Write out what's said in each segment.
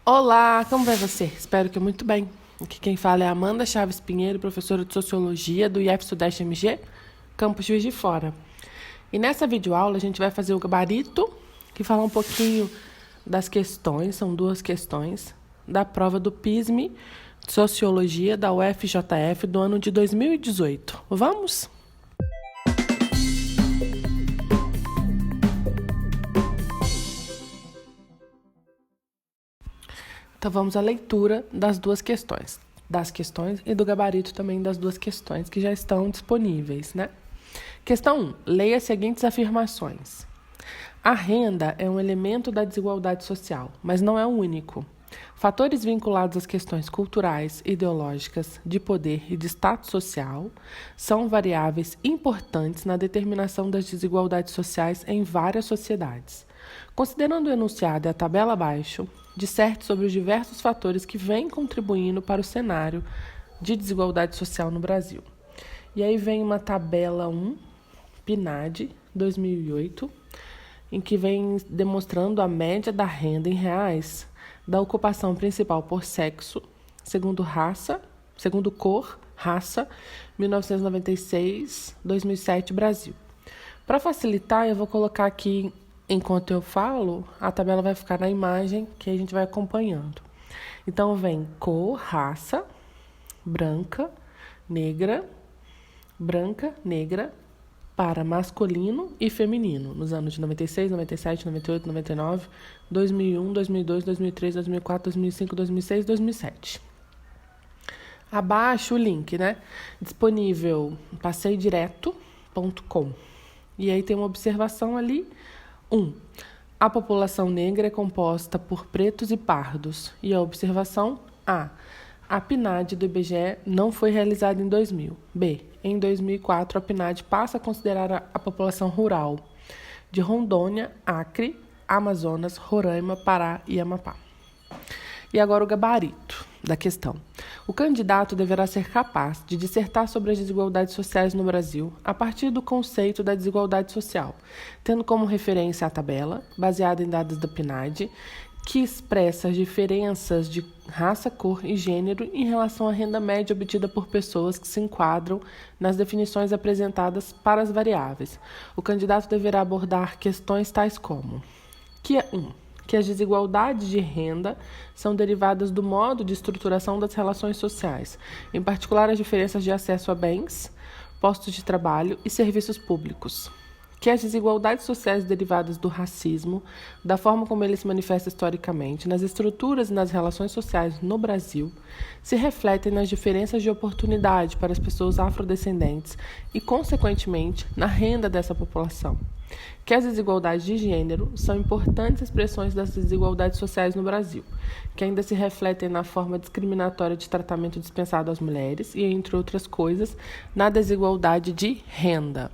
Olá, como vai você? Espero que muito bem. Aqui quem fala é Amanda Chaves Pinheiro, professora de Sociologia do IF Sudeste MG, Campus Juiz de Fora. E nessa videoaula a gente vai fazer o gabarito, que fala um pouquinho das questões, são duas questões, da prova do PISM de Sociologia da UFJF do ano de 2018. Vamos? Então vamos à leitura das duas questões. Das questões e do gabarito também das duas questões que já estão disponíveis, né? Questão 1. Leia as seguintes afirmações. A renda é um elemento da desigualdade social, mas não é o único. Fatores vinculados às questões culturais, ideológicas, de poder e de status social são variáveis importantes na determinação das desigualdades sociais em várias sociedades. Considerando o enunciado e a tabela abaixo, disserte sobre os diversos fatores que vêm contribuindo para o cenário de desigualdade social no Brasil. E aí vem uma tabela 1, PNAD 2008, em que vem demonstrando a média da renda em reais da ocupação principal por sexo, segundo cor, raça, 1996, 2007, Brasil. Para facilitar, eu vou colocar aqui, enquanto eu falo, a tabela vai ficar na imagem que a gente vai acompanhando. Então, vem cor, raça, branca, negra, para masculino e feminino, nos anos de 96, 97, 98, 99, 2001, 2002, 2003, 2004, 2005, 2006, 2007. Abaixo o link, né? Disponível passeidireto.com. E aí tem uma observação ali. 1. A população negra é composta por pretos e pardos. E a observação A. A PNAD do IBGE não foi realizada em 2000. B. Em 2004, a PNAD passa a considerar a população rural de Rondônia, Acre, Amazonas, Roraima, Pará e Amapá. E agora o gabarito da questão. O candidato deverá ser capaz de dissertar sobre as desigualdades sociais no Brasil a partir do conceito da desigualdade social, tendo como referência a tabela, baseada em dados da PNAD, que expressa as diferenças de raça, cor e gênero em relação à renda média obtida por pessoas que se enquadram nas definições apresentadas para as variáveis. O candidato deverá abordar questões tais como: que as desigualdades de renda são derivadas do modo de estruturação das relações sociais, em particular as diferenças de acesso a bens, postos de trabalho e serviços públicos. Que as desigualdades sociais derivadas do racismo, da forma como ele se manifesta historicamente, nas estruturas e nas relações sociais no Brasil, se refletem nas diferenças de oportunidade para as pessoas afrodescendentes e, consequentemente, na renda dessa população. Que as desigualdades de gênero são importantes expressões das desigualdades sociais no Brasil, que ainda se refletem na forma discriminatória de tratamento dispensado às mulheres e, entre outras coisas, na desigualdade de renda.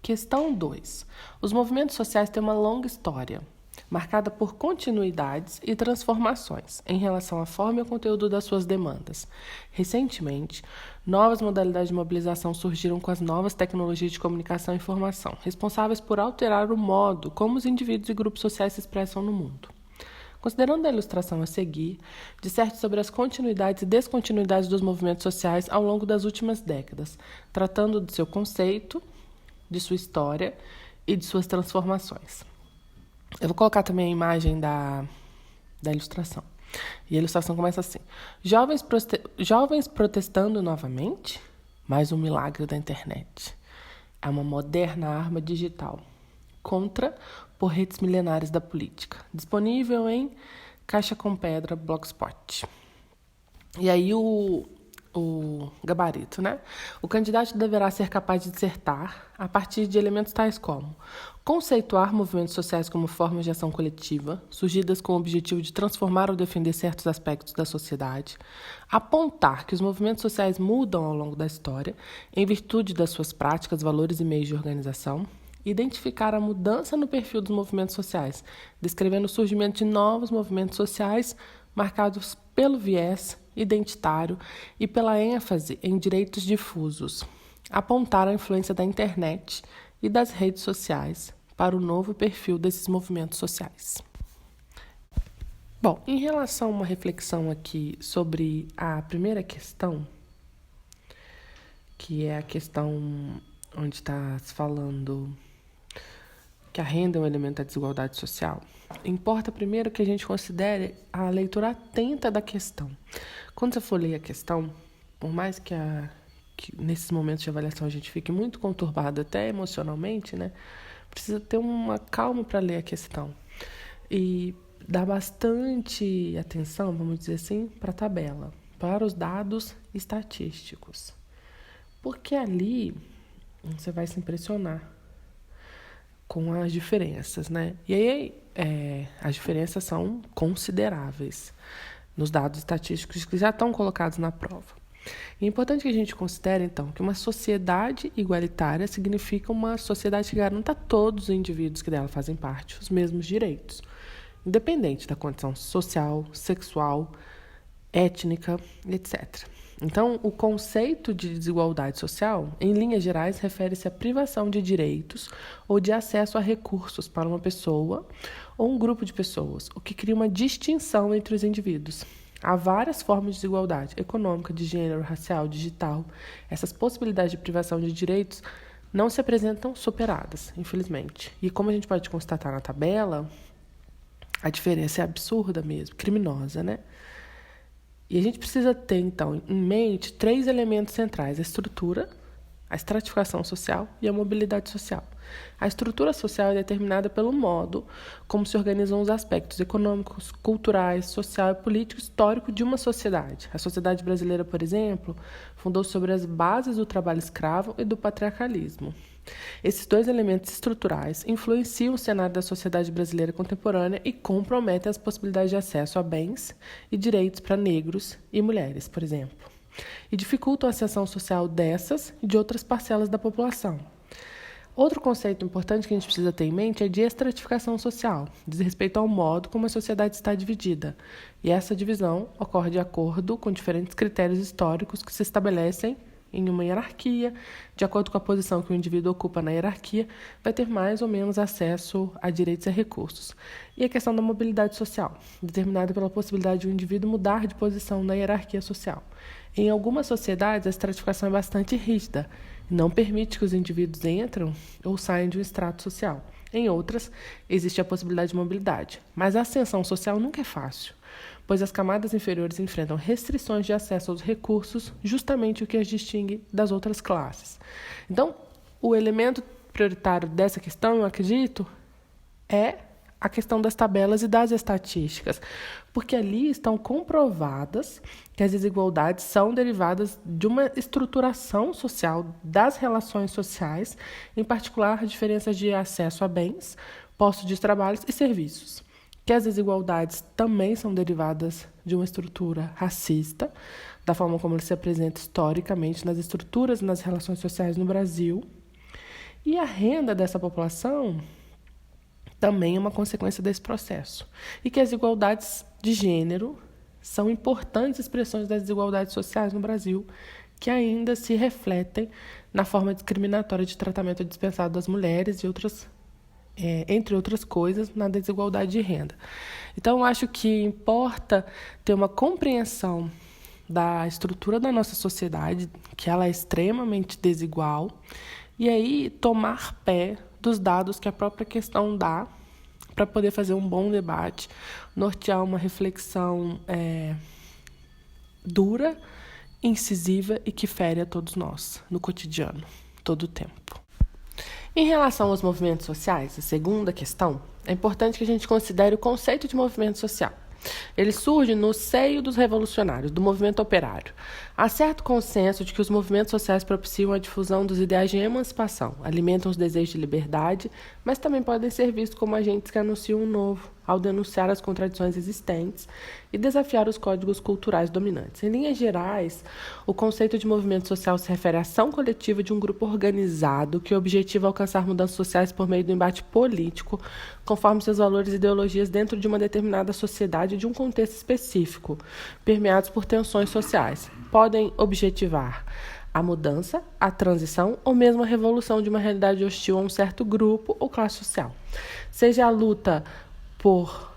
Questão 2. Os movimentos sociais têm uma longa história, marcada por continuidades e transformações em relação à forma e ao conteúdo das suas demandas. Recentemente, novas modalidades de mobilização surgiram com as novas tecnologias de comunicação e informação, responsáveis por alterar o modo como os indivíduos e grupos sociais se expressam no mundo. Considerando a ilustração a seguir, disserte sobre as continuidades e descontinuidades dos movimentos sociais ao longo das últimas décadas, tratando do seu conceito, de sua história e de suas transformações. Eu vou colocar também a imagem da ilustração. E a ilustração começa assim: Jovens protestando novamente? Mais um milagre da internet. É uma moderna arma digital contra por redes milenares da política. Disponível em Caixa com Pedra, Blogspot. E aí o gabarito, né? O candidato deverá ser capaz de dissertar a partir de elementos tais como conceituar movimentos sociais como formas de ação coletiva, surgidas com o objetivo de transformar ou defender certos aspectos da sociedade, apontar que os movimentos sociais mudam ao longo da história, em virtude das suas práticas, valores e meios de organização, identificar a mudança no perfil dos movimentos sociais, descrevendo o surgimento de novos movimentos sociais marcados pelo viés identitário e pela ênfase em direitos difusos. Apontar a influência da internet e das redes sociais para o novo perfil desses movimentos sociais. Bom, em relação a uma reflexão aqui sobre a primeira questão, que é a questão onde está se falando que a renda é um elemento da desigualdade social, importa primeiro que a gente considere a leitura atenta da questão. Quando você for ler a questão, por mais que nesses momentos de avaliação a gente fique muito conturbado até emocionalmente, né? Precisa ter uma calma para ler a questão. E dar bastante atenção, vamos dizer assim, para a tabela, para os dados estatísticos. Porque ali você vai se impressionar com as diferenças, né? E aí as diferenças são consideráveis nos dados estatísticos que já estão colocados na prova. É importante que a gente considere, então, que uma sociedade igualitária significa uma sociedade que garanta a todos os indivíduos que dela fazem parte os mesmos direitos, independente da condição social, sexual, étnica, etc. Então, o conceito de desigualdade social, em linhas gerais, refere-se à privação de direitos ou de acesso a recursos para uma pessoa ou um grupo de pessoas, o que cria uma distinção entre os indivíduos. Há várias formas de desigualdade econômica, de gênero, racial, digital. Essas possibilidades de privação de direitos não se apresentam superadas, infelizmente. E como a gente pode constatar na tabela, a diferença é absurda mesmo, criminosa, né? E a gente precisa ter, então, em mente 3 elementos centrais: a estrutura, a estratificação social e a mobilidade social. A estrutura social é determinada pelo modo como se organizam os aspectos econômicos, culturais, social e político histórico de uma sociedade. A sociedade brasileira, por exemplo, fundou sobre as bases do trabalho escravo e do patriarcalismo. Esses 2 elementos estruturais influenciam o cenário da sociedade brasileira contemporânea e comprometem as possibilidades de acesso a bens e direitos para negros e mulheres, por exemplo, e dificultam a ascensão social dessas e de outras parcelas da população. Outro conceito importante que a gente precisa ter em mente é de estratificação social, diz respeito ao modo como a sociedade está dividida. E essa divisão ocorre de acordo com diferentes critérios históricos que se estabelecem em uma hierarquia. De acordo com a posição que o indivíduo ocupa na hierarquia, vai ter mais ou menos acesso a direitos e recursos. E a questão da mobilidade social, determinada pela possibilidade de um indivíduo mudar de posição na hierarquia social. Em algumas sociedades, a estratificação é bastante rígida e não permite que os indivíduos entrem ou saiam de um estrato social. Em outras, existe a possibilidade de mobilidade, mas a ascensão social nunca é fácil, pois as camadas inferiores enfrentam restrições de acesso aos recursos, justamente o que as distingue das outras classes. Então, o elemento prioritário dessa questão, eu acredito, é a questão das tabelas e das estatísticas, porque ali estão comprovadas que as desigualdades são derivadas de uma estruturação social das relações sociais, em particular diferenças de acesso a bens, postos de trabalho e serviços, que as desigualdades também são derivadas de uma estrutura racista, da forma como ele se apresenta historicamente nas estruturas e nas relações sociais no Brasil, e a renda dessa população também é uma consequência desse processo. E que as desigualdades de gênero são importantes expressões das desigualdades sociais no Brasil, que ainda se refletem na forma discriminatória de tratamento dispensado das mulheres e entre outras coisas, na desigualdade de renda. Então, eu acho que importa ter uma compreensão da estrutura da nossa sociedade, que ela é extremamente desigual, e aí tomar pé dos dados que a própria questão dá para poder fazer um bom debate, nortear uma reflexão dura, incisiva e que fere a todos nós no cotidiano, todo o tempo. Em relação aos movimentos sociais, a segunda questão, é importante que a gente considere o conceito de movimento social. Ele surge no seio dos revolucionários, do movimento operário. Há certo consenso de que os movimentos sociais propiciam a difusão dos ideais de emancipação, alimentam os desejos de liberdade, mas também podem ser vistos como agentes que anunciam um novo, ao denunciar as contradições existentes e desafiar os códigos culturais dominantes. Em linhas gerais, o conceito de movimento social se refere à ação coletiva de um grupo organizado que objetiva alcançar mudanças sociais por meio do embate político, conforme seus valores e ideologias dentro de uma determinada sociedade de um contexto específico, permeados por tensões sociais. Podem objetivar a mudança, a transição ou mesmo a revolução de uma realidade hostil a um certo grupo ou classe social. Seja a luta por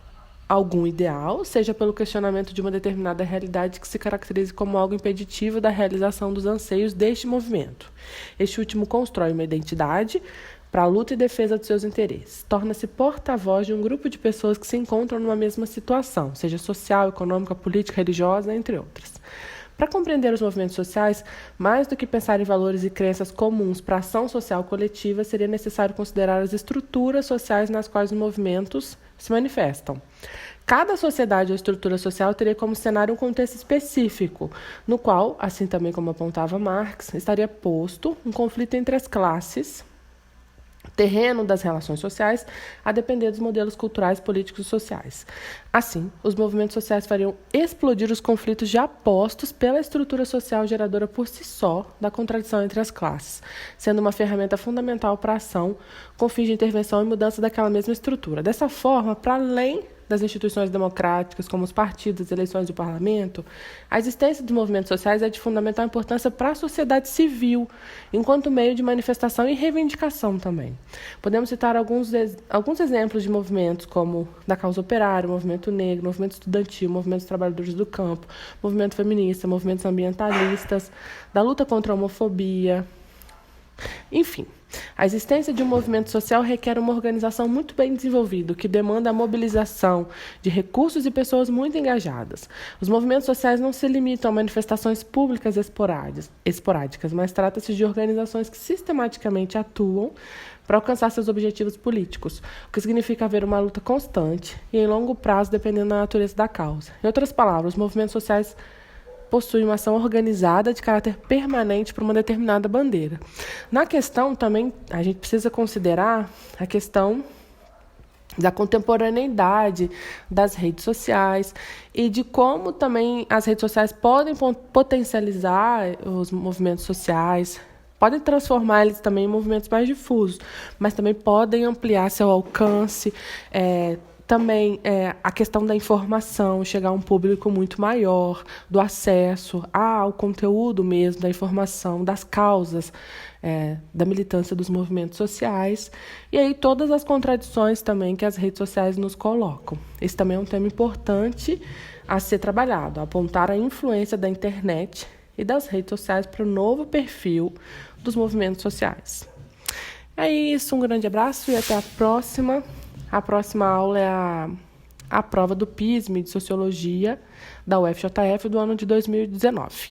algum ideal, seja pelo questionamento de uma determinada realidade que se caracterize como algo impeditivo da realização dos anseios deste movimento. Este último constrói uma identidade para a luta e defesa dos seus interesses. Torna-se porta-voz de um grupo de pessoas que se encontram numa mesma situação, seja social, econômica, política, religiosa, entre outras. Para compreender os movimentos sociais, mais do que pensar em valores e crenças comuns para a ação social coletiva, seria necessário considerar as estruturas sociais nas quais os movimentos se manifestam. Cada sociedade ou estrutura social teria como cenário um contexto específico, no qual, assim também como apontava Marx, estaria posto um conflito entre as classes, terreno das relações sociais, a depender dos modelos culturais, políticos e sociais. Assim, os movimentos sociais fariam explodir os conflitos já postos pela estrutura social geradora por si só da contradição entre as classes, sendo uma ferramenta fundamental para a ação com fins de intervenção e mudança daquela mesma estrutura. Dessa forma, para além das instituições democráticas, como os partidos, as eleições do parlamento, a existência dos movimentos sociais é de fundamental importância para a sociedade civil, enquanto meio de manifestação e reivindicação também. Podemos citar alguns exemplos de movimentos, como da causa operária, o movimento negro, o movimento estudantil, o movimento dos trabalhadores do campo, o movimento feminista, movimentos ambientalistas, da luta contra a homofobia. Enfim, a existência de um movimento social requer uma organização muito bem desenvolvida, que demanda a mobilização de recursos e pessoas muito engajadas. Os movimentos sociais não se limitam a manifestações públicas esporádicas, mas trata-se de organizações que sistematicamente atuam para alcançar seus objetivos políticos, o que significa haver uma luta constante e em longo prazo, dependendo da natureza da causa. Em outras palavras, os movimentos sociais possui uma ação organizada de caráter permanente para uma determinada bandeira. Na questão também, a gente precisa considerar a questão da contemporaneidade das redes sociais e de como também as redes sociais podem potencializar os movimentos sociais, podem transformar eles também em movimentos mais difusos, mas também podem ampliar seu alcance, também a questão da informação, chegar a um público muito maior, do acesso ao conteúdo mesmo, da informação, das causas, da militância dos movimentos sociais. E aí todas as contradições também que as redes sociais nos colocam. Esse também é um tema importante a ser trabalhado, apontar a influência da internet e das redes sociais para o novo perfil dos movimentos sociais. É isso, um grande abraço e até a próxima. A próxima aula é a prova do PISM de Sociologia da UFJF do ano de 2019.